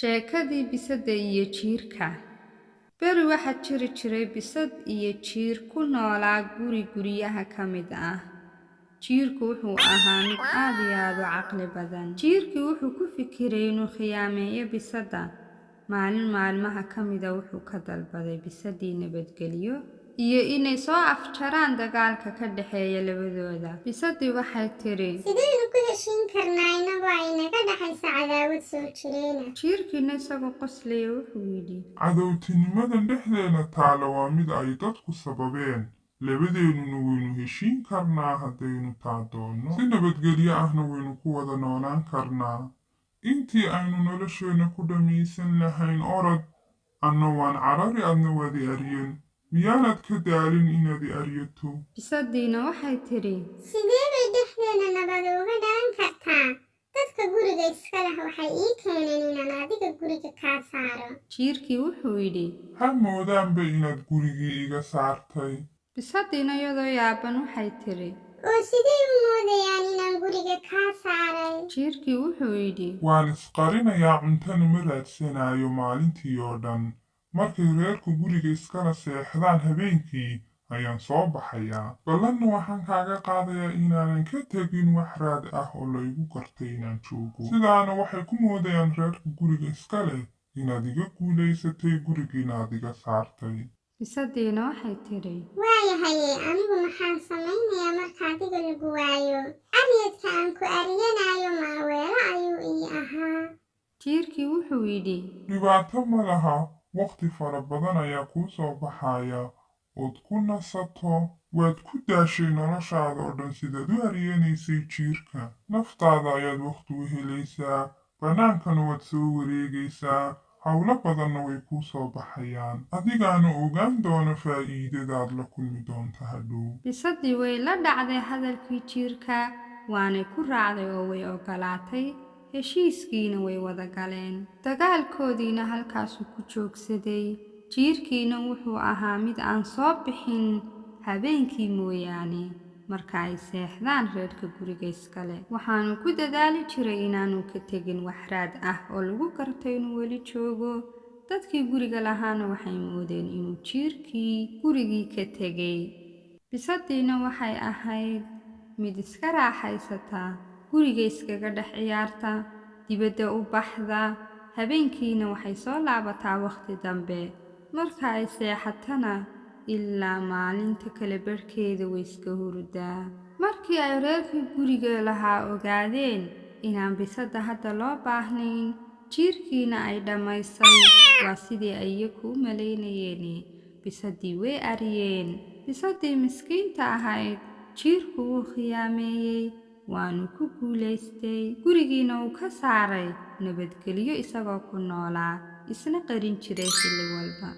Sheekadii bisada iyo jiirka. Beri waxaa jiri jiray bisad iyo jiir ku noolaa guri guryaha ka mid ah. Jiirku wuxuu ahaa mid aad iyo aad u caqli badan. Jiirkii wuxuu ku fikiray inuu khiyaameeyo bisada. Maalin maalmaha ka mid ah wuxuu ka dalbaday bisadii nabadgelyo iyo inay soo afjaraan dagaalka ka dhexeeya labadooda. Bisadii waxay tiri, sidaynu ku heshiin karnaa inagoo ay naga dhaxaysa cadaawad soo jireena? Jiirkiina isagoo qoslaya wuxuu yidhi, cadowtinimadan dhexdeena taala waa mid ay dadku sababeen. Labadeennuna waynu heshiin karnaa haddaynu taa doonno. Si nabadgelyo ahna waynu ku wada noolaan karnaa. Intii aynu nolosheena ku dhammaysan lahayn orod, anna waan carari adna waad i aryan. miyaanad ka daalin inaad i aryato? Bisadiina waxay tiri, sidee bay dhexdeena nabad uga dhalan kartaa? Dadka guriga iska leh waxay ii keeneen inaan adiga guriga kaa saaro. Jiirkii wuxuu yidhi, ha moodaanba inaad gurigii iga saartay. Bisadiina iyadoo yaaban waxay tiri, oo sidee u moodayaan inaan guriga kaa saaray? Jiirkii wuxuu yidhi, waan isqarinayaa cuntana ma raadsanayo maalintii oo dhan. Markay reerku guriga iskala seexdaan habeenkii ayaan soo baxayaa. ballanna waxaan kaaga qaadayaa inaanan ka tegin wax raad ah oo laygu gartay inaan joogo. sidaana waxay ku moodayaan reerka guriga iska leh inaad iga guulaysatay gurigiina aad iga saartay. Bisadiina waxay tiri, waayahaye anigu maxaan samaynayaa marka adiga lagu waayo? aryadka aan ku aryanayo maaweelo ayuu ii ahaa. Jiirkii wuxuu yidhi, dhibaato ma laha. waqti fara badan ayaa kuu soo baxaya ood ku nasato. waad ku daashay noloshaada oo dhan sidaad u haryanaysay jiirka. naftaada ayaad waqti u helaysaa. bannaankana waad soo wareegaysaa. howlo badanna way kuu soo baxayaan. adigaana ogaan doona faa'iidadaad la kulmi doonta hadhow. bisadii way la dhacday hadalkii jiirka, waanay ku raacday oo way ogolaatay. heshiiskiina way wada galeen. dagaalkoodiina halkaasuu ku joogsaday. jiirkiina wuxuu ahaa mid aan soo bixin habeenkii mooyaane marka ay seexdaan reerka guriga iskale. waxaanu ku dadaali jiray inaanu ka tegin wax raad ah oo lagu gartay inuu weli joogo. dadkii guriga lahaana waxay moodeen inuu jiirkii gurigii ka tegay. bisadiina waxay ahayd mid iska raaxaysata, guriga iskaga dhex ciyaarta, dibadda u baxda. habeenkiina waxay soo laabataa wakhti dambe. marka ay seexatana ilaa maalinta kale barhkeeda way iska hurdaa. markii ay reerkii guriga lahaa ogaadeen inaan bisada hadda loo baahnayn, jiirkiina ay dhammaysay waa sidii ay iyagu u malaynayeen. bisadii way aryeen. bisadii miskiinta ahayd jiirku wuu khiyaameeyey, waanu ku guulaystay. gurigiina uu ka saaray nabadgelyo isagoo ku noolaa, isna qarin jiray xilli walba.